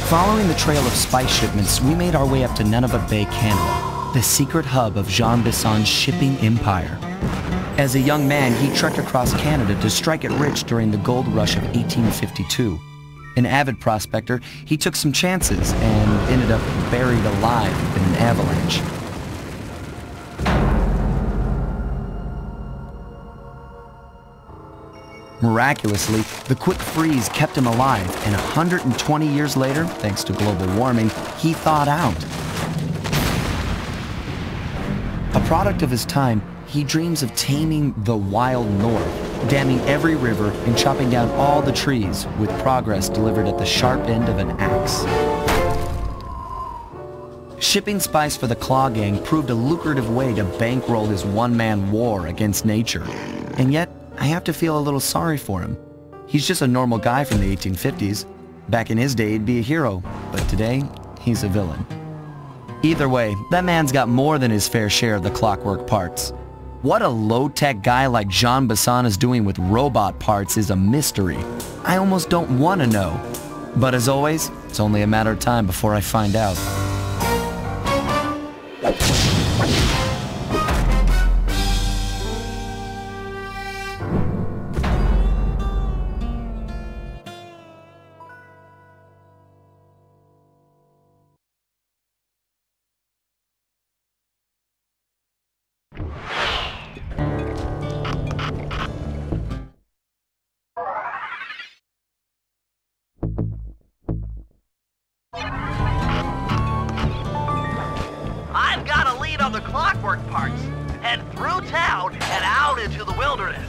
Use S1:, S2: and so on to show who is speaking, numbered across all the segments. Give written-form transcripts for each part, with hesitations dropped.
S1: Following the trail of spice shipments, we made our way up to Nunavut Bay, Canada, the secret hub of Jean Bisson's shipping empire. As a young man, he trekked across Canada to strike it rich during the gold rush of 1852. An avid prospector, he took some chances and ended up buried alive in an avalanche. Miraculously, the quick freeze kept him alive, and 120 years later, thanks to global warming, he thawed out. A product of his time, he dreams of taming the wild north, damming every river and chopping down all the trees, with progress delivered at the sharp end of an axe. Shipping spice for the Claw Gang proved a lucrative way to bankroll his one-man war against nature. And yet, I have to feel a little sorry for him. He's just a normal guy from the 1850s. Back in his day, he'd be a hero, but today, he's a villain. Either way, that man's got more than his fair share of the clockwork parts. What a low-tech guy like Jean Bisson is doing with robot parts is a mystery. I almost don't want to know. But as always, it's only a matter of time before I find out.
S2: I've got a lead on the clockwork parts. Head through town and out into the wilderness.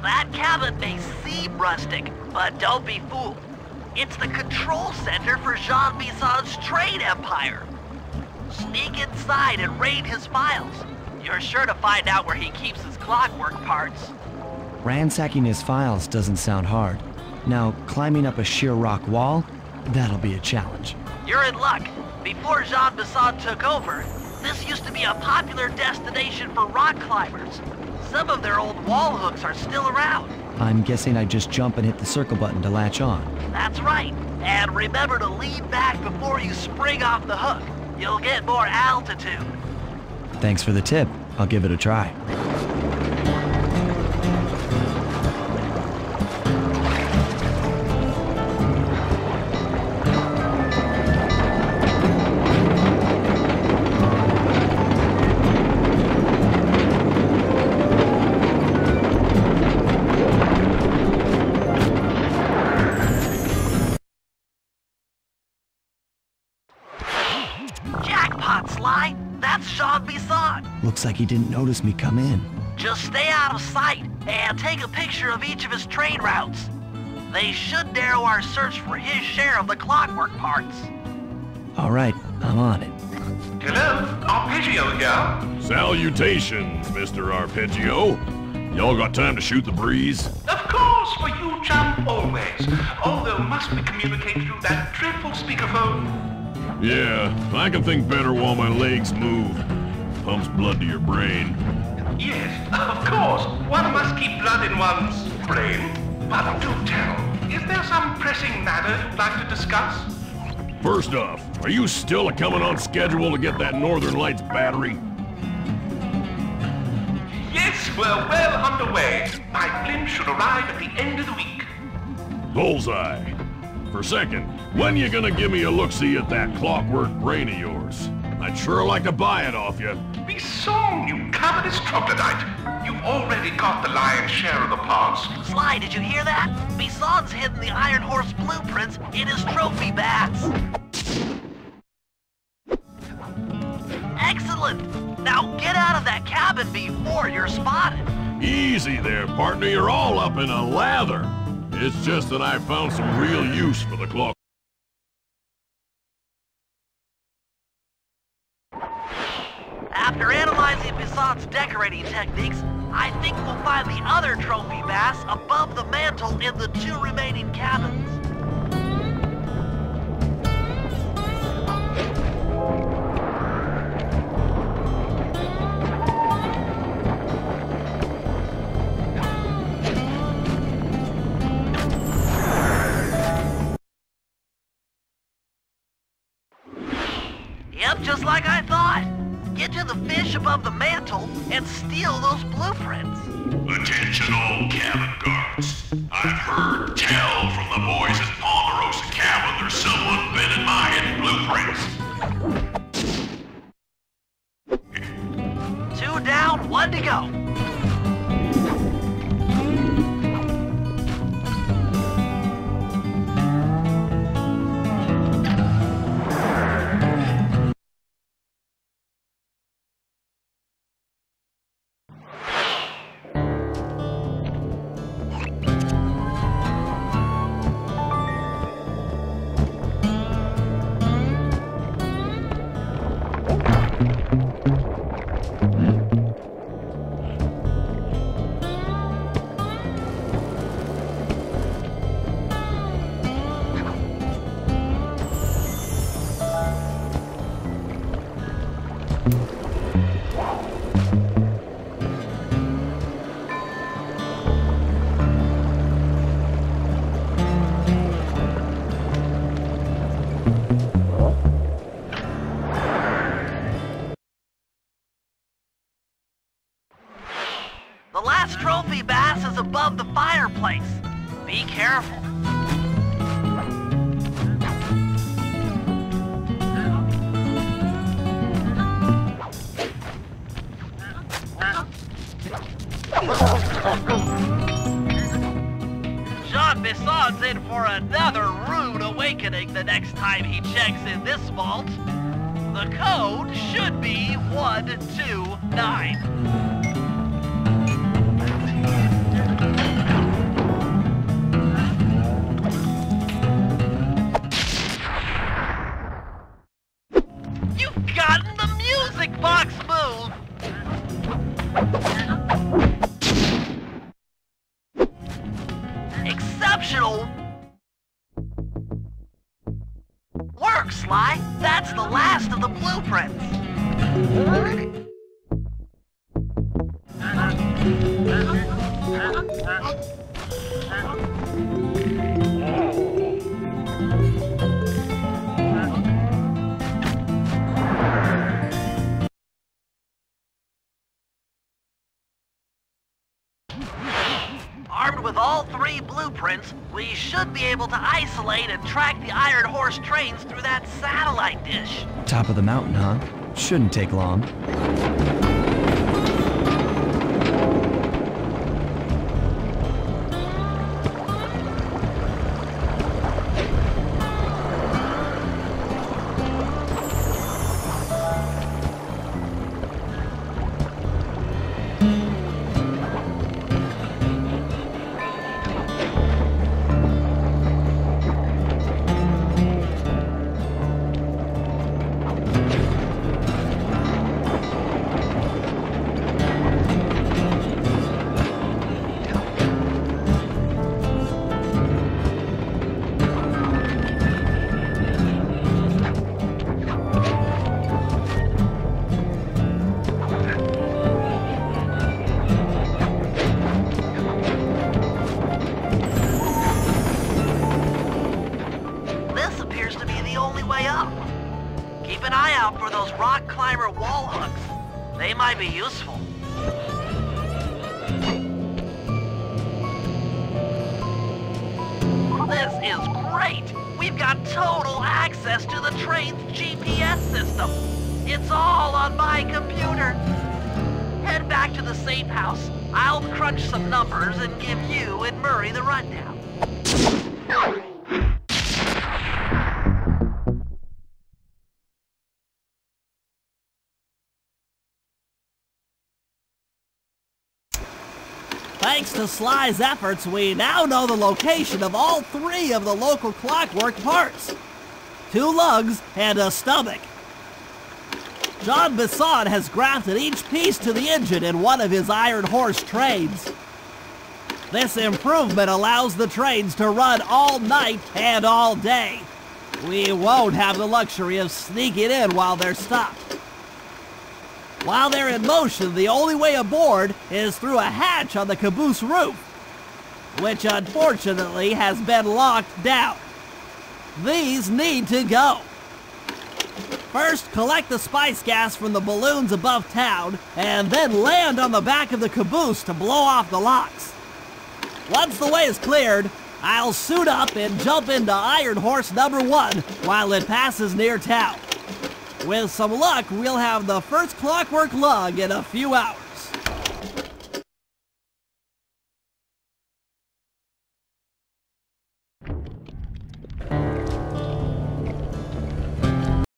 S2: That cabin may seem rustic, but don't be fooled. It's the control center for Jean Bison's trade empire. Sneak inside and raid his files. You're sure to find out where he keeps his clockwork parts.
S1: Ransacking his files doesn't sound hard. Now, climbing up a sheer rock wall? That'll be a challenge.
S2: You're in luck. Before Jean Bison took over, this used to be a popular destination for rock climbers. Some of their old wall hooks are still around.
S1: I'm guessing I just jump and hit the circle button to latch on.
S2: That's right. And remember to lean back before you spring off the hook. You'll get more altitude.
S1: Thanks for the tip. I'll give it a try.
S2: Jackpot, Sly! That's Jean Bison!
S1: Looks like he didn't notice me come in.
S2: Just stay out of sight and take a picture of each of his trade routes. They should narrow our search for his share of the clockwork parts.
S1: All right, I'm on it.
S3: Hello, Arpeggio here.
S4: Salutations, Mr. Arpeggio. Y'all got time to shoot the breeze?
S3: Of course, for you, chum, always. Although must we communicate through that dreadful speakerphone?
S4: Yeah, I can think better while my legs move. Pumps blood to your brain.
S3: Yes, of course. One must keep blood in one's brain. But do tell, is there some pressing matter you'd like to discuss?
S4: First off, are you still coming on schedule to get that Northern Lights battery?
S3: Yes, we're well underway. My blimp should arrive at the end of the week.
S4: Bullseye. For second, when you gonna give me a look-see at that clockwork brain of yours? I'd sure like to buy it off you.
S3: Bison, you covetous troglodyte. You've already got the lion's share of the parts.
S2: Sly, did you hear that? Bison's hidden the Iron Horse blueprints in his trophy bats. Excellent! Now get out of that cabin before you're spotted.
S4: Easy there, partner. You're all up in a lather. It's just that I found some real use for the clock.
S2: After analyzing Bison's decorating techniques, I think we'll find the other trophy bass above the mantle in the 2 remaining cabins. Yep, just like I thought. Get to the fish above the mantle and steal those blueprints.
S5: Attention all cabin guards. I've heard tell from the boys at Ponderosa Cabin there's someone been in my hidden blueprints.
S2: 2 down, 1 to go. The last trophy bass is above the fireplace. Be careful. Jean Bison's in for another rude awakening the next time he checks in this vault. The code should be 1, 2, 9. You've gotten the music box move! Exceptional work, Sly. That's the last of the blueprints. Armed with all 3 blueprints, we should be able to isolate and track the Iron Horse trains through that satellite dish.
S1: Top of the mountain, huh? Shouldn't take long.
S2: Keep an eye out for those rock climber wall hooks. They might be useful. This is great! We've got total access to the train's GPS system. It's all on my computer. Head back to the safe house. I'll crunch some numbers and give you and Murray the rundown.
S6: Thanks to Sly's efforts, we now know the location of all 3 of the local clockwork parts. 2 lugs and a stomach. John Bisson has grafted each piece to the engine in one of his Iron Horse trains. This improvement allows the trains to run all night and all day. We won't have the luxury of sneaking in while they're stopped. While they're in motion, the only way aboard is through a hatch on the caboose roof, which unfortunately has been locked down. These need to go. First, collect the spice gas from the balloons above town, and then land on the back of the caboose to blow off the locks. Once the way is cleared, I'll suit up and jump into Iron Horse number 1 while it passes near town. With some luck, we'll have the first clockwork lug in a few hours.